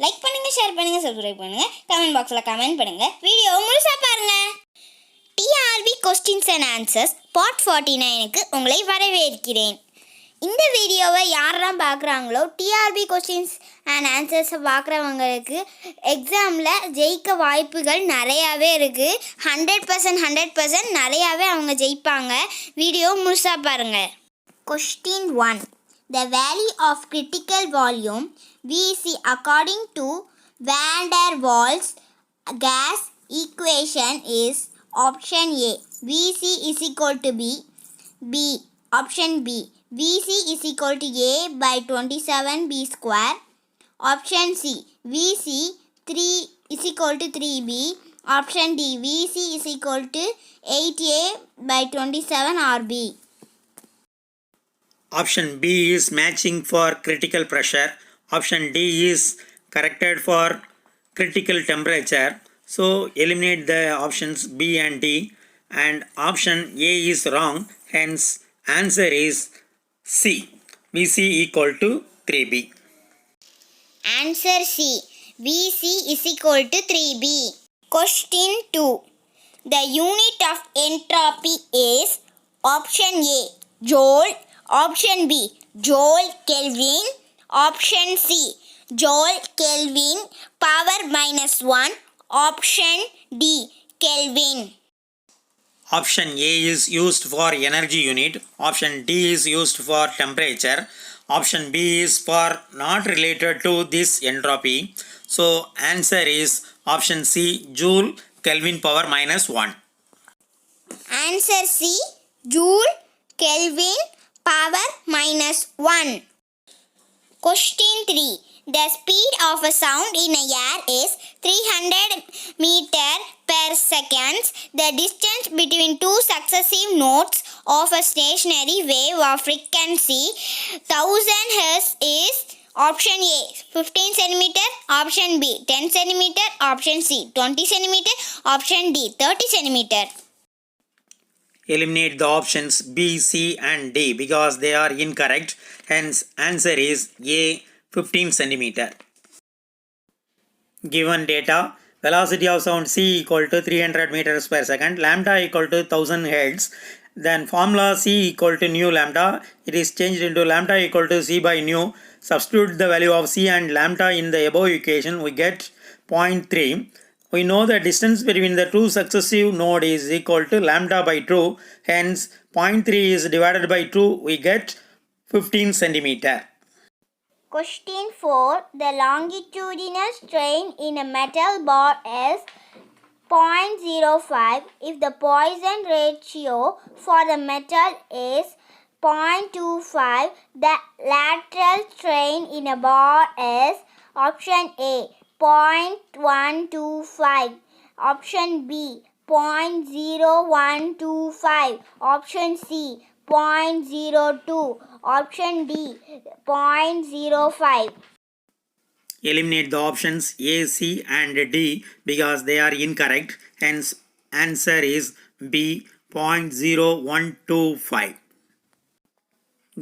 Like பண்ணுங்கள், share பண்ணுங்கள், subscribe பண்ணுங்கள், கமெண்ட் பாக்ஸில் கமெண்ட் பண்ணுங்கள், வீடியோ முழுசாக பாருங்கள். TRB questions and answers part 49க்கு உங்களை வரவேற்கிறேன். இந்த வீடியோவை யாரெல்லாம் பார்க்குறாங்களோ டிஆர்பி கொஸ்டின்ஸ் அண்ட் ஆன்சர்ஸை பார்க்குறவங்களுக்கு எக்ஸாமில் ஜெயிக்க வாய்ப்புகள் நிறையாவே இருக்குது. 100% நிறையாவே அவங்க ஜெயிப்பாங்க. வீடியோ முழுசாக பாருங்கள். Question 1. The value of critical volume VC according to Van der Waals gas equation is option A. VC is equal to B. Option B. VC is equal to A by 27B square. Option C. VC 3 is equal to 3B. Option D. VC is equal to 8A by 27 RB. Option B is matching for critical pressure. Option D is corrected for critical temperature. So eliminate the options B and D, and option A is wrong. Hence answer is C. VC equal to 3B. Answer C. VC is equal to 3B. Question 2. The unit of entropy is option A. Joule. Option B. Joule Kelvin. Option C. Joule Kelvin power minus 1. Option D. Kelvin. Option A is used for energy unit. Option D is used for temperature. Option B is for not related to this entropy. So answer is option C. Joule Kelvin power minus 1. Answer C. Joule Kelvin power minus 1. Question 3. The speed of a sound in a air is 300 meter per second. The distance between two successive notes of a stationary wave of frequency 1000 Hz is option A 15 cm, option B 10 cm, option C 20 cm, option D 30 cm. Eliminate the options B, C and D because they are incorrect. Hence answer is A 15 centimeter. Given data, velocity of sound C equal to 300 meters per second, lambda equal to 1000 hertz. Then formula C equal to nu lambda. It is changed into lambda equal to C by nu. Substitute the value of C and lambda in the above equation. We get 0.3. We know the distance between the two successive nodes is equal to lambda by 2. Hence 0.3 is divided by 2. We get 15 centimeter. Question 4. The longitudinal strain in a metal bar is 0.05 if the Poisson ratio for the metal is 0.25. The lateral strain in a bar is option A 0.125, option B 0.0125, option C 0.02, option D 0.05. Eliminate the options A, C and D because they are incorrect. Hence answer is B 0.0125.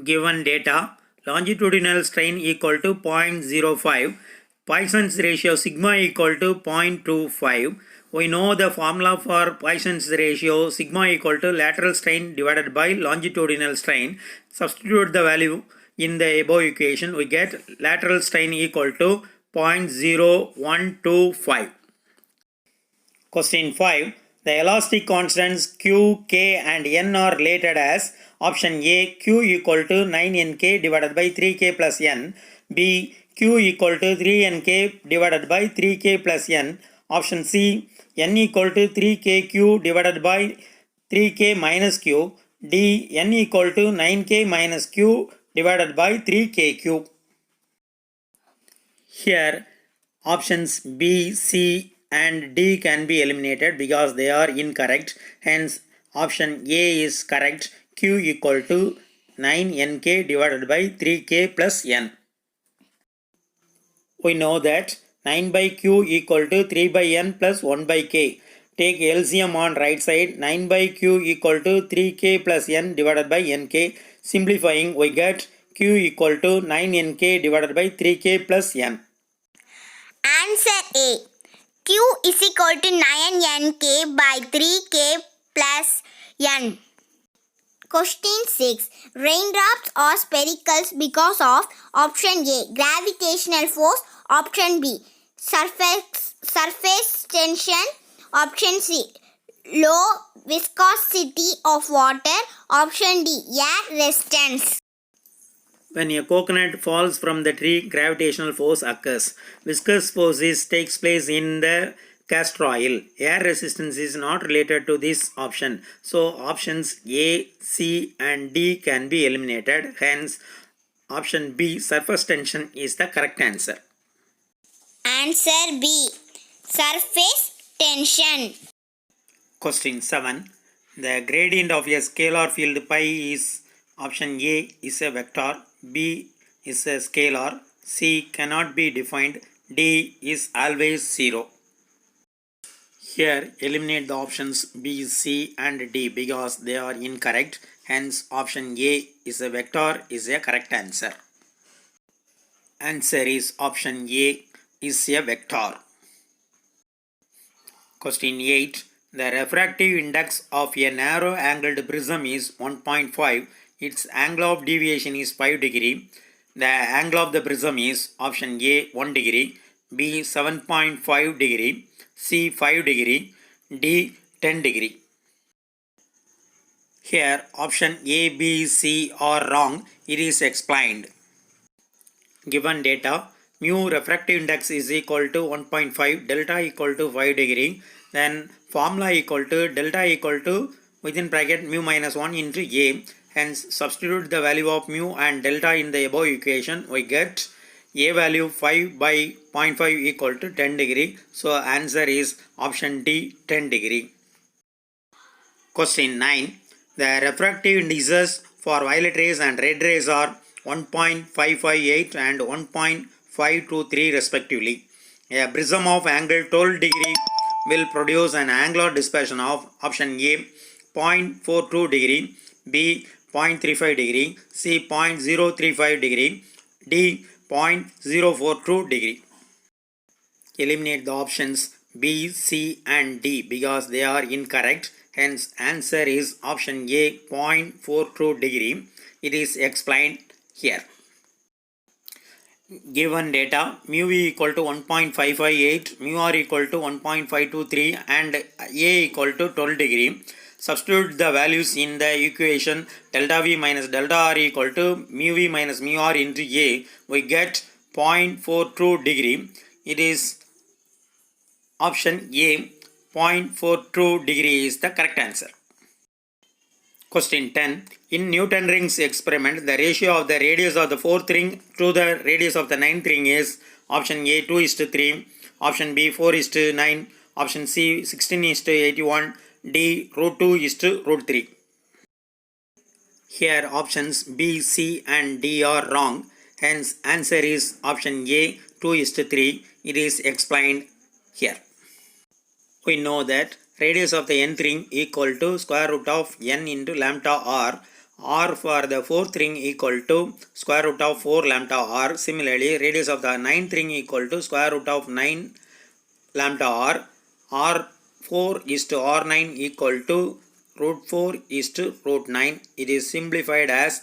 Given data, longitudinal strain equal to 0.05. Poisson's ratio sigma equal to 0.25. We know the formula for Poisson's ratio sigma equal to lateral strain divided by longitudinal strain. Substitute the value in the above equation. We get lateral strain equal to 0.0125. Question 5. The elastic constants Q, K and N are related as option A Q equal to 9Nk divided by 3K plus N. B Q equal to 3Nk divided by 3K plus N. Option C N equal to 3KQ divided by 3K minus Q. D N equal to 9K minus Q divided by 3KQ. Here options B, C and D can be eliminated because they are incorrect. Hence option A is correct. Q equal to 9Nk divided by 3K plus N. We know that 9 by Q equal to 3 by N plus 1 by K. Take LCM on right side. 9 by Q equal to 3K plus N divided by Nk. Simplifying, we get Q equal to 9Nk divided by 3K plus N. Answer A. Q is equal to 9nk by 3k plus n. Question 6. Raindrops are sphericals because of option A. Gravitational force. Option B. Surface tension. Option C. Low viscosity of water. Option D. Air resistance. When a coconut falls from the tree, gravitational force occurs. Viscous force takes place in the castor oil. Air resistance is not related to this option. So options A, C and D can be eliminated. Hence, option B, surface tension is the correct answer. Answer B. Surface tension. Question 7. The gradient of a scalar field pi is option A is a vector, B is a scalar, C cannot be defined, D is always 0. Here eliminate the options B, C and D because they are incorrect. Hence option A is a vector is a correct answer. Answer is option A is a vector. Question 8. The refractive index of a narrow angled prism is 1.5. Its angle of deviation is 5 degree. The angle of the prism is option A 1 degree, B 7.5 degree, C 5 degree, D 10 degree. Here option A, B, C are wrong. It is explained. Given data, mu refractive index is equal to 1.5, delta equal to 5 degree, then formula equal to delta equal to within bracket mu minus 1 into A. Hence substitute the value of mu and delta in the above equation. We get A value 5 by 0.5 equal to 10 degree. So answer is option D 10 degree. Question 9. The refractive indices for violet rays and red rays are 1.558 and 1.523 respectively. A prism of angle 12 degree will produce an angular dispersion of option A 0.42 degree, B 0.35 degree, C 0.035 degree, D 0.042 degree. Eliminate the options B, C and D because they are incorrect. Hence answer is option A 0.42 degree. It is explained here. Given data, mu v equal to 1.558, mu r equal to 1.523 and A equal to 12 degree. Substitute the values in the equation delta v minus delta r equal to mu v minus mu r into A. We get 0.42 degree. It is option A 0.42 degree is the correct answer. Question 10. In Newton rings experiment, the ratio of the radius of the 4th ring to the radius of the 9th ring is option A 2:3, option B 4:9, option C 16:81, D √2:3. Here options B, C and D are wrong. Hence answer is option A 2:3. It is explained here. We know that radius of the nth ring equal to square root of n into lambda r. R for the 4th ring equal to square root of 4 lambda r. Similarly, radius of the 9th ring equal to square root of 9 lambda r. R4 is to R9 equal to root 4 is to root 9. It is simplified as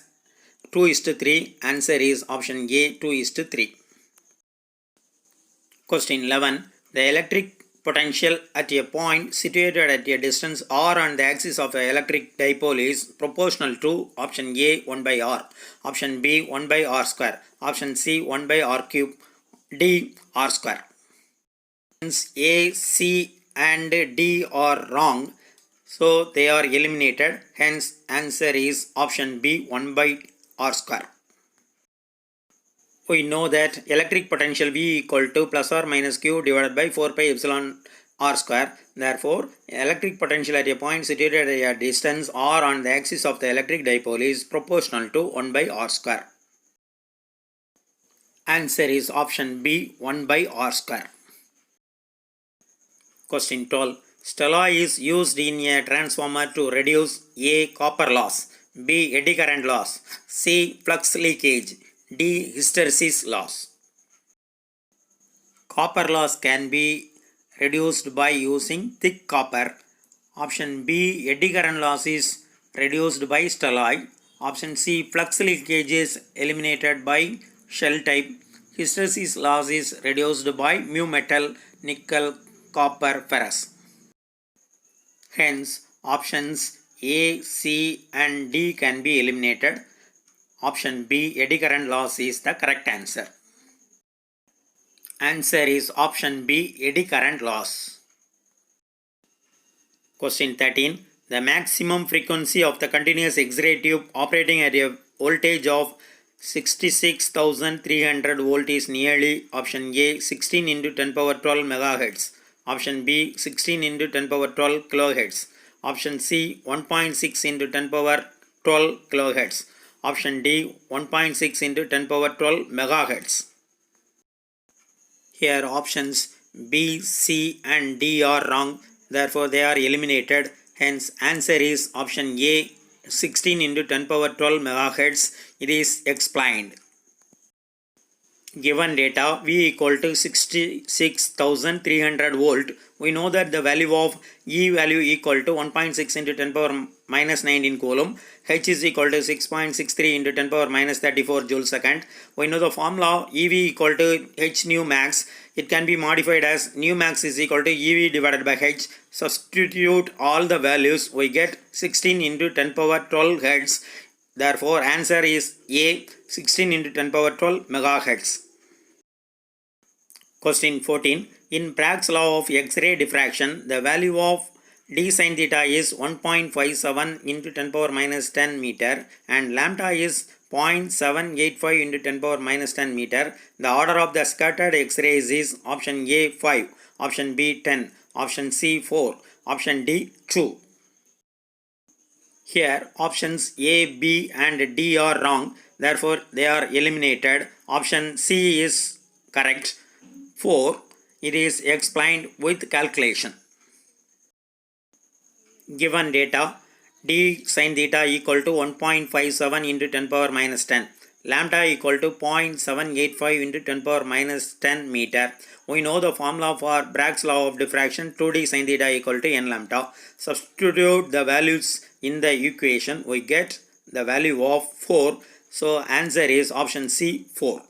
2:3. Answer is option A 2:3. Question 11. The electric potential at a point situated at a distance r on the axis of the electric dipole is proportional to option A 1 by r, option B 1 by r square, option C 1 by r cube, D r square. Options A, C and D are wrong, so they are eliminated. Hence answer is option B 1 by r square. We know that electric potential V equal to plus or minus Q divided by 4 pi epsilon r square. Therefore, electric potential at a point situated at a distance r on the axis of the electric dipole is proportional to 1 by r square. Answer is option B 1 by r square. Question 12. Stella is used in a transformer to reduce A. copper loss, B. eddy current loss, C. flux leakage, D. hysteresis loss. Copper loss can be reduced by using thick copper. Option B, eddy current loss is reduced by stelloid. Option C, flux leakage is eliminated by shell type. Hysteresis loss is reduced by mu metal, nickel, copper, ferrous. Hence, options A, C and D can be eliminated. Option B, eddy current loss is the correct answer. Answer is option B, eddy current loss. Question 13. The maximum frequency of the continuous X-ray tube operating at a voltage of 66,300 volt is nearly option A 16 into 10 power 12 megahertz. Option B 16 into 10 power 12 kilohertz. Option C 1.6 into 10 power 12 kilohertz. Option D 1.6 into 10 power 12 megahertz. Here options B, C and D are wrong. Therefore they are eliminated. Hence answer is option A 16 into 10 power 12 megahertz. It is explained. Given data V equal to 66,300 volt, we know that the value of E value equal to 1.6 into 10 power minus 19 coulomb, H is equal to 6.63 into 10 power minus 34 joule second. We know the formula EV equal to H nu max. It can be modified as nu max is equal to EV divided by H. Substitute all the values, we get 16 into 10 power 12 hertz. Therefore answer is A 16 into 10 power 12 megahertz. Question 14. In Bragg's law of X-ray diffraction, the value of d sin theta is 1.57 into 10 power minus 10 meter and lambda is 0.785 into 10 power minus 10 meter. The order of the scattered X-rays is option A 5, option B 10, option C 4, option D 2. Here options A, B and D are wrong. Therefore they are eliminated. Option C is correct. 4. It is explained with calculation. Given data d sin theta equal to 1.57 into 10 power minus 10. Lambda equal to 0.785 into 10 power minus 10 meter. We know the formula for Bragg's law of diffraction 2d sin theta equal to n lambda. Substitute the values in the equation. We get the value of 4. So answer is option C 4.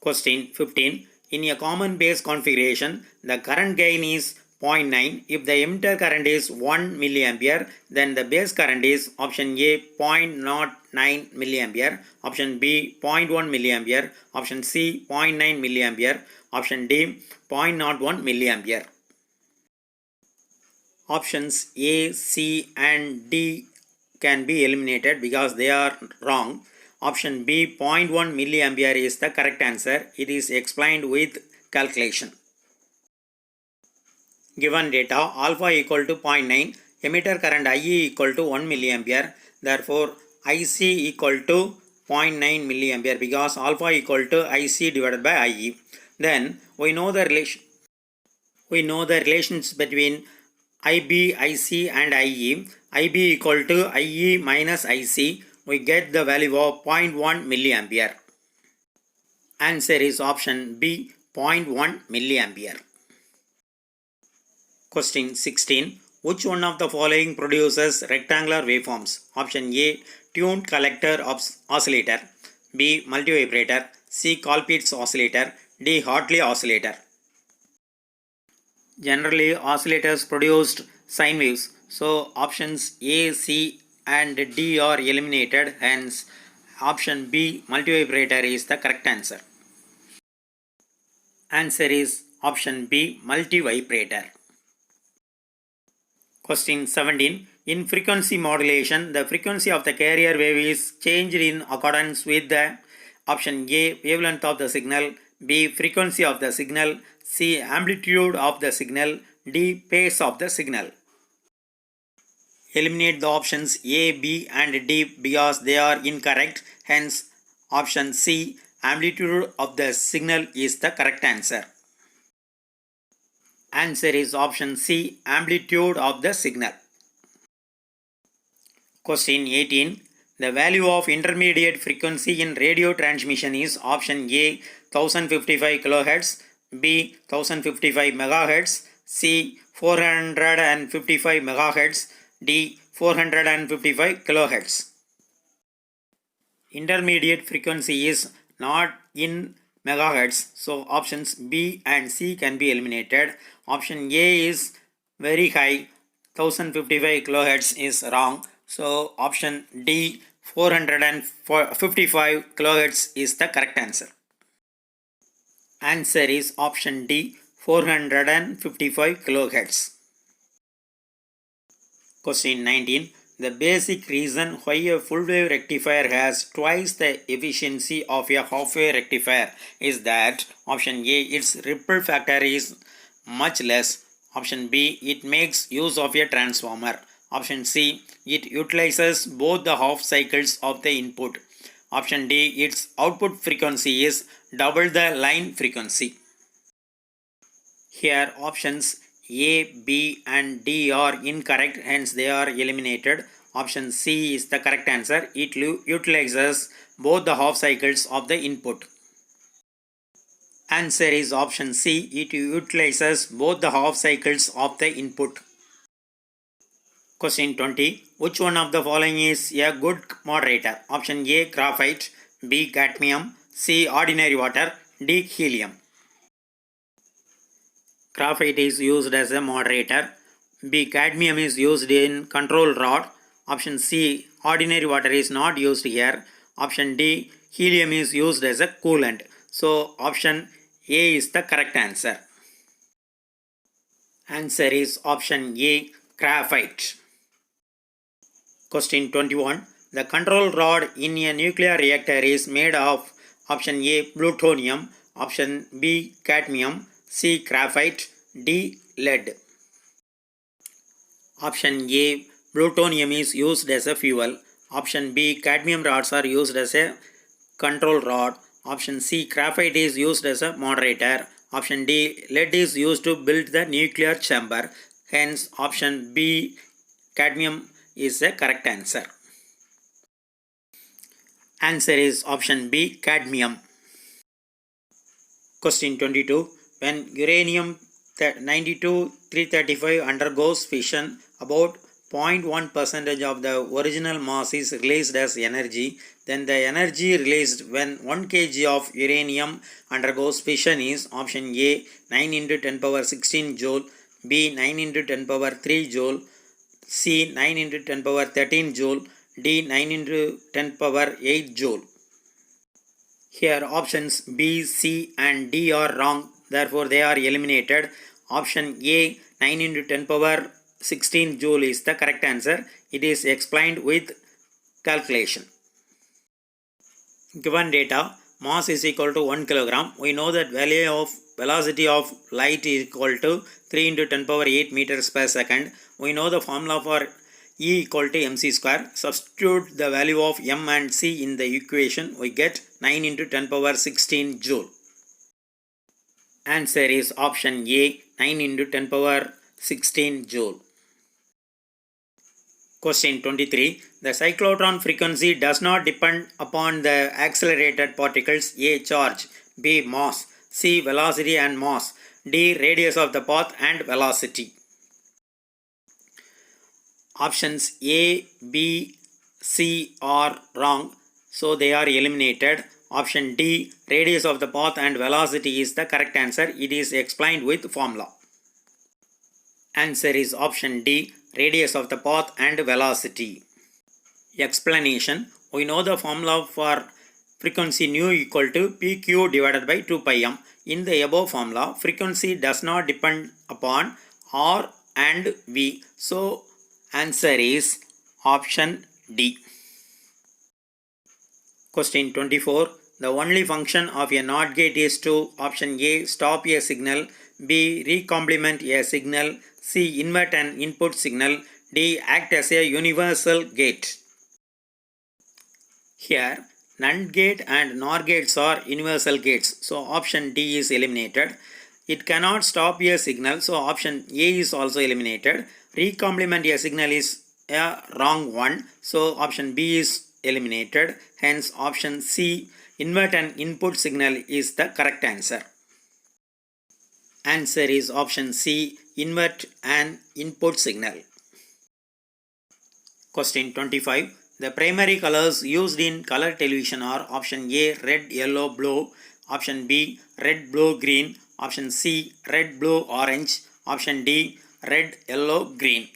Question 15. In a common base configuration, the current gain is 0.9. If the emitter current is 1 milliampere, then the base current is option A 0.09 milliampere, option B 0.1 milliampere, option C 0.9 milliampere, option D 0.01 milliampere. Options A, C and D can be eliminated because they are wrong. Option B 0.1 milliampere is the correct answer. It is explained with calculation. Given data alpha equal to 0.9, emitter current IE equal to 1 milliampere. Therefore IC equal to 0.9 milliampere because alpha equal to IC divided by IE. Then we know the relations between IB, IC and IE. IB equal to IE minus IC. We get the value of 0.1 milliampere. Answer is option B 0.1 milliampere. Question 16. Which one of the following produces rectangular waveforms? Option A tuned collector oscillator, B multivibrator, C Colpitz's oscillator, D Hartley oscillator. Generally oscillators produced sine waves. So options A, C and D are eliminated. Hence option B multivibrator is the correct answer. Answer is option B multivibrator. Question 17. In frequency modulation, the frequency of the carrier wave is changed in accordance with the option A wavelength of the signal, B frequency of the signal, C amplitude of the signal, D pace of the signal. Eliminate the options A, B and D because they are incorrect. Hence option C amplitude of the signal is the correct answer. Answer is option C amplitude of the signal. Question 18. The value of intermediate frequency in radio transmission is option A 1055 kHz, B 1055 MHz, C 455 MHz, D 455 kHz. Intermediate frequency is not in megahertz, so options B and C can be eliminated. Option A is very high, 1055 kilohertz is wrong, so option D 455 kilohertz is the correct answer. Answer is option D 455 kilohertz. Question 19. The basic reason why a full wave rectifier has twice the efficiency of a half wave rectifier is that option A, its ripple factor is much less. Option B, it makes use of a transformer. Option C, it utilizes both the half cycles of the input. Option D, its output frequency is double the line frequency. Here options A, B and D are incorrect, hence they are eliminated. Option C is the correct answer. It utilizes both the half cycles of the input. Answer is option C. It utilizes both the half cycles of the input. Question 20. Which one of the following is a good moderator? Option A, graphite, B, cadmium, C, ordinary water, D, helium. Graphite is used as a moderator. B, cadmium is used in control rod. Option C, ordinary water is not used here. Option D, helium is used as a coolant. So option A is the correct answer. Answer is option A, graphite. Question 21. The control rod in a nuclear reactor is made of option A, plutonium, option B, cadmium, C, graphite, D, lead. Option A, plutonium is used as a fuel. Option B, cadmium rods are used as a control rod. Option C, graphite is used as a moderator. Option D, lead is used to build the nuclear chamber. Hence, option B, cadmium is the correct answer. Answer is option B, cadmium. Question 22. When uranium 92-335 undergoes fission, about 0.1% of the original mass is released as energy. Then the energy released when 1 kg of uranium undergoes fission is option A, 9 into 10 power 16 joule, B, 9 into 10 power 3 joule, C, 9 into 10 power 13 joule, D, 9 into 10 power 8 joule. Here options B, C and D are wrong, therefore they are eliminated. Option A, 9 into 10 power 16 joule is the correct answer. It is explained with calculation. Given data, mass is equal to 1 kilogram. We know that value of velocity of light is equal to 3 into 10 power 8 meters per second. We know the formula for E equal to mc square. Substitute the value of m and c in the equation. We get 9 into 10 power 16 joule. Answer is option A, 9 into 10 power 16 joule. Question 23. The cyclotron frequency does not depend upon the accelerated particles. A, charge, B, mass, C, velocity and mass, D, radius of the path and velocity. Options A, B, C are wrong, so they are eliminated. Option D, radius of the path and velocity is the correct answer. It is explained with formula. Answer is option D, radius of the path and velocity. Explanation. We know the formula for frequency nu equal to pq divided by 2 pi m. In the above formula, frequency does not depend upon R and V. So, answer is option D. Question 24. The only function of a NOT gate is to option A, stop a signal, B, recomplement a signal, C, invert an input signal, D, act as a universal gate. Here, NAND gate and NOR gates are universal gates, so option D is eliminated. It cannot stop a signal, so option A is also eliminated. Recomplement a signal is a wrong one, so option B is eliminated. Hence option C, invert an input signal, is the correct answer. Answer is option C, invert an input signal. Question 25. The primary colors used in color television are option A, red, yellow, blue, option B, red, blue, green, option C, red, blue, orange, option D, red, yellow, green.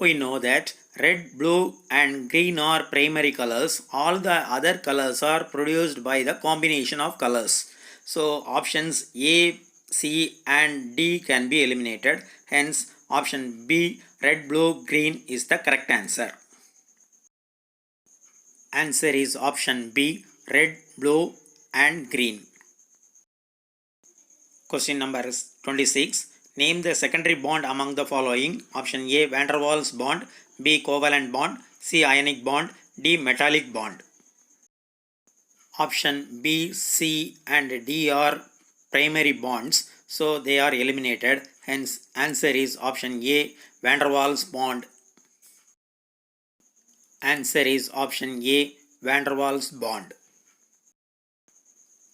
We know that red, blue and green are primary colors. All the other colors are produced by the combination of colors. So options A, C and D can be eliminated. Hence option B, red, blue, green is the correct answer. Answer is option B, red, blue and green. Question number 26. Name the secondary bond among the following. Option A, van der Waals bond, B, covalent bond, C, ionic bond, D, metallic bond. Option B, C and D are primary bonds, so they are eliminated. Hence answer is option A, van der Waals bond. Answer is option A, van der Waals bond.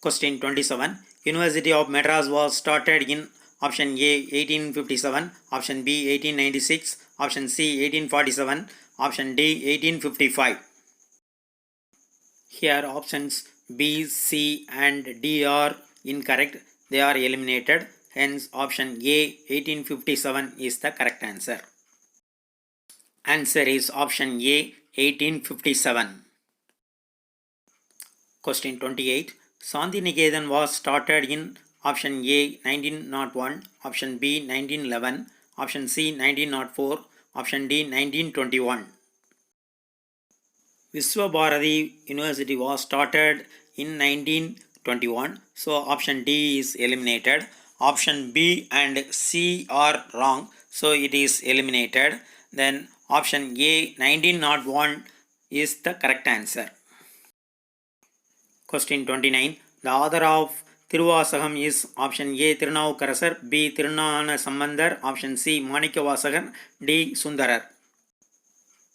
Question 27. University of Madras was started in option A 1857, option B 1896, option C 1847, option D 1855. Here options B, C and D are incorrect. They are eliminated. Hence option A 1857 is the correct answer. Answer is option A 1857. Question 28. Shantiniketan was started in option A 1901, option B 1911, option C 1904, option D 1921. Vishwa Bharati University was started in 1921, so option D is eliminated. Option B and C are wrong, so it is eliminated. Then option A 1901 is the correct answer. Question 29. The author of Thiruvasagam is option A, Tirunavukkarasar, B, Tirunana Sambandar, option C, Manikavasagar, D, Sundarar.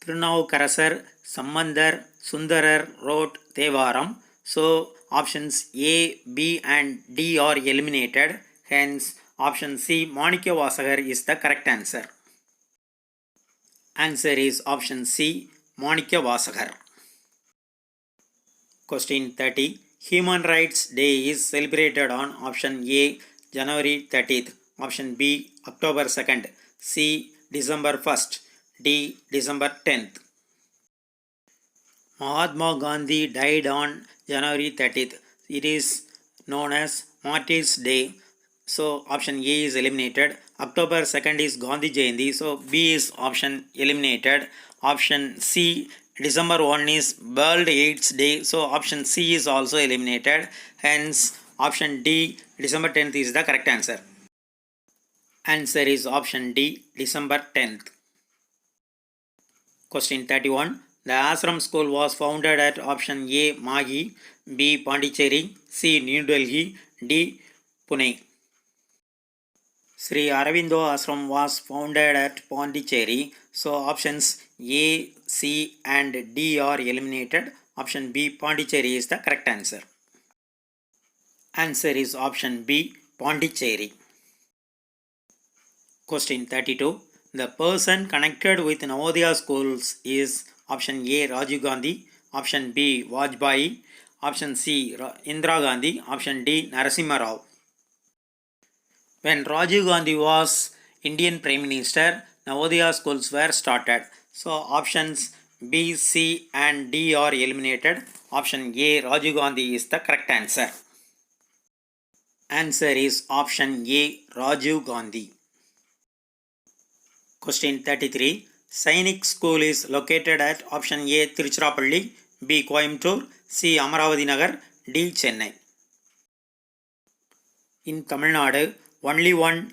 Tirunavukkarasar, Sambandar, Sundarar wrote Thevaram. So options A, B and D are eliminated. Hence option C, Manikavasagar is the correct answer. Answer is option C, Manikavasagar. Question 30. Human Rights Day is celebrated on option A, January 30th, option B, October 2nd, C, December 1st, D, December 10th. Mahatma Gandhi died on January 30th. It is known as Martyrs Day. So option A is eliminated. October 2nd is Gandhi Jayanti. So B is option eliminated. Option C, December 1 is World AIDS Day. So option C is also eliminated. Hence option D, December 10th is the correct answer. Answer is option D, December 10th. Question 31. The Ashram School was founded at option A, Mahi, B, Pondicherry, C, New Delhi, D, Pune. Sri Aurobindo Ashram was founded at Pondicherry. So options A, C and D are eliminated. Option B, Pondicherry is the correct answer. Answer is option B, Pondicherry. Question 32. The person connected with Navodaya schools is option A, Rajiv Gandhi, option B, Vajpayee, option C, Indira Gandhi, option D, Narasimha Rao. When Rajiv Gandhi was Indian Prime Minister, Navodaya schools were started. So options B, C and D are eliminated. Option A, Rajiv Gandhi is the correct answer. Answer is option A, Rajiv Gandhi. Question 33. Sainik School is located at option A, Tiruchirappalli, B, Coimbatore, C, Amaravati Nagar, D, Chennai. In Tamil Nadu, only one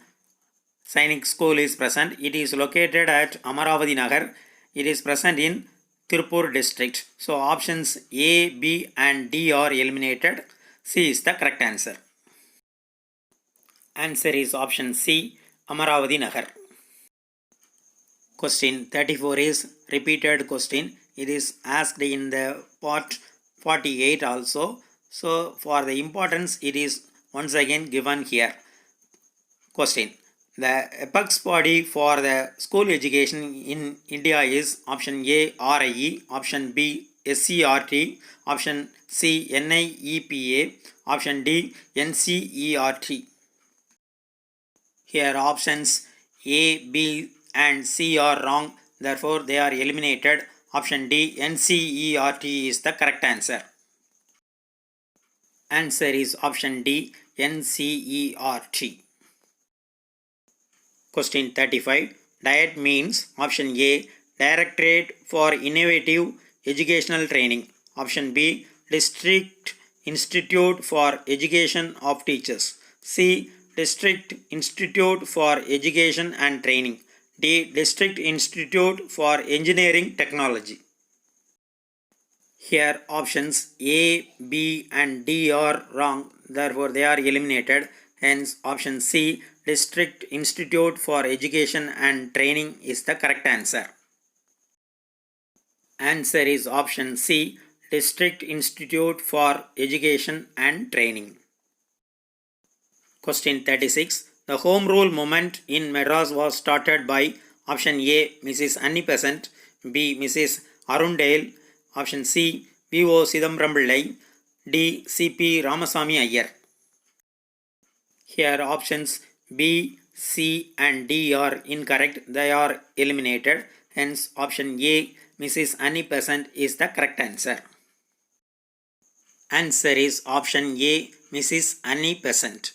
Sainik School is present. It is located at Amaravati Nagar. It is present in Tirupur district. So options A, B and D are eliminated. C is the correct answer. Answer is option C, Amaravati Nagar. Question 34 is repeated question. It is asked in the part 48 also. So for the importance, it is once again given here. Question. The apex body for the school education in India is option A RIE, option B SCRT, option C NIEPA, option D NCERT. Here options A, B and C are wrong, therefore they are eliminated. Option D NCERT is the correct answer. Answer is option D NCERT. Question 35. DIET means option A Directorate for Innovative Educational Training, option B District Institute for Education of Teachers, C District Institute for Education and Training, D District Institute for Engineering Technology. Here options A, B and D are wrong, therefore they are eliminated. Hence option C District Institute for Education and Training is the correct answer. Answer is option C District Institute for Education and Training. Question 36. The Home Rule movement in Madras was started by option A Mrs. Annie Besant, B Mrs. Arundale, option C V.O. Sidambaram Pillai, D C.P. Ramasamy Iyer. Here options B, C and D are incorrect, they are eliminated. Hence option A Mrs. Annie Besant is the correct answer. Answer is option A Mrs. Annie Besant.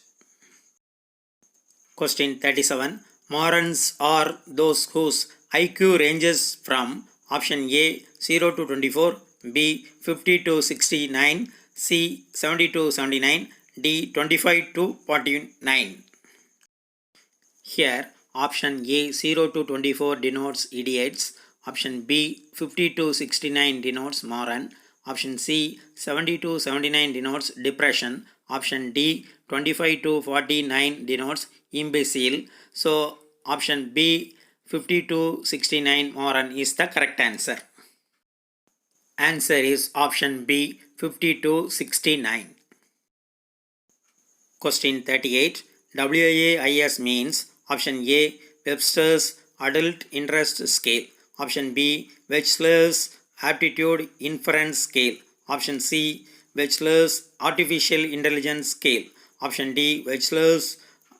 Question 37. Morons are those whose IQ ranges from option A 0 to 24, B 50 to 69, C 70 to 79, D 25 to 49. Here option A 0 to 24 denotes idiots, option B 50 to 69 denotes moron, option C 70 to 79 denotes depression, option D 25 to 49 denotes imbecile. So option B 50 to 69 moron is the correct answer. Answer is option B 50 to 69. Question 38. WAIS means option A Webster's Adult Interest Scale, option B Wechsler's Aptitude Inference Scale, option C Wechsler's Artificial Intelligence Scale, option D Wechsler's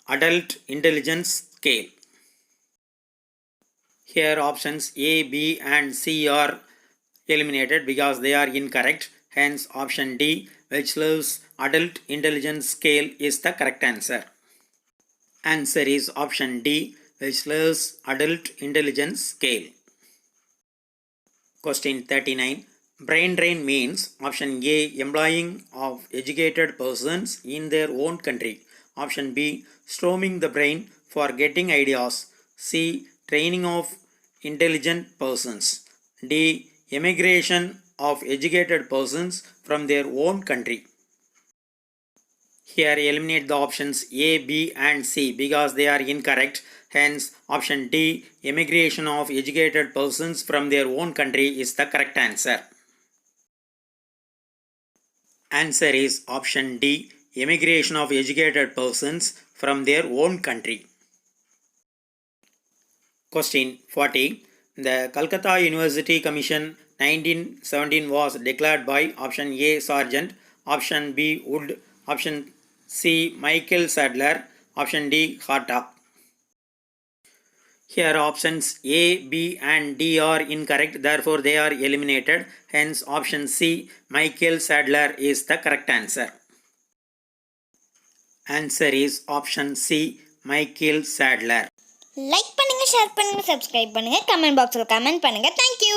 Adult Intelligence Scale. Here options A, B and C are eliminated because they are incorrect. Hence option D Wechsler's Adult Intelligence Scale is the correct answer. Answer is option D Wechsler's Adult Intelligence Scale. Question 39. Brain drain means option A employing of educated persons in their own country, option B storming the brain for getting ideas, C training of intelligent persons, D emigration of educated persons from their own country. Here eliminate the options A, B and C because they are incorrect. Hence option D emigration of educated persons from their own country is the correct answer. Answer is option D emigration of educated persons from their own country. Question 40. The Calcutta University Commission 1917 was declared by option A Sargent, option B Wood, option C Michael Sadler, option D Hartock. Here options A, B and D are incorrect, therefore they are eliminated. Hence option C Michael Sadler is the correct answer. Answer is option C Michael Sadler. Like பண்ணுங்க, share பண்ணுங்க, subscribe பண்ணுங்க, comment பாக்ஸில் comment பண்ணுங்க. Thank you.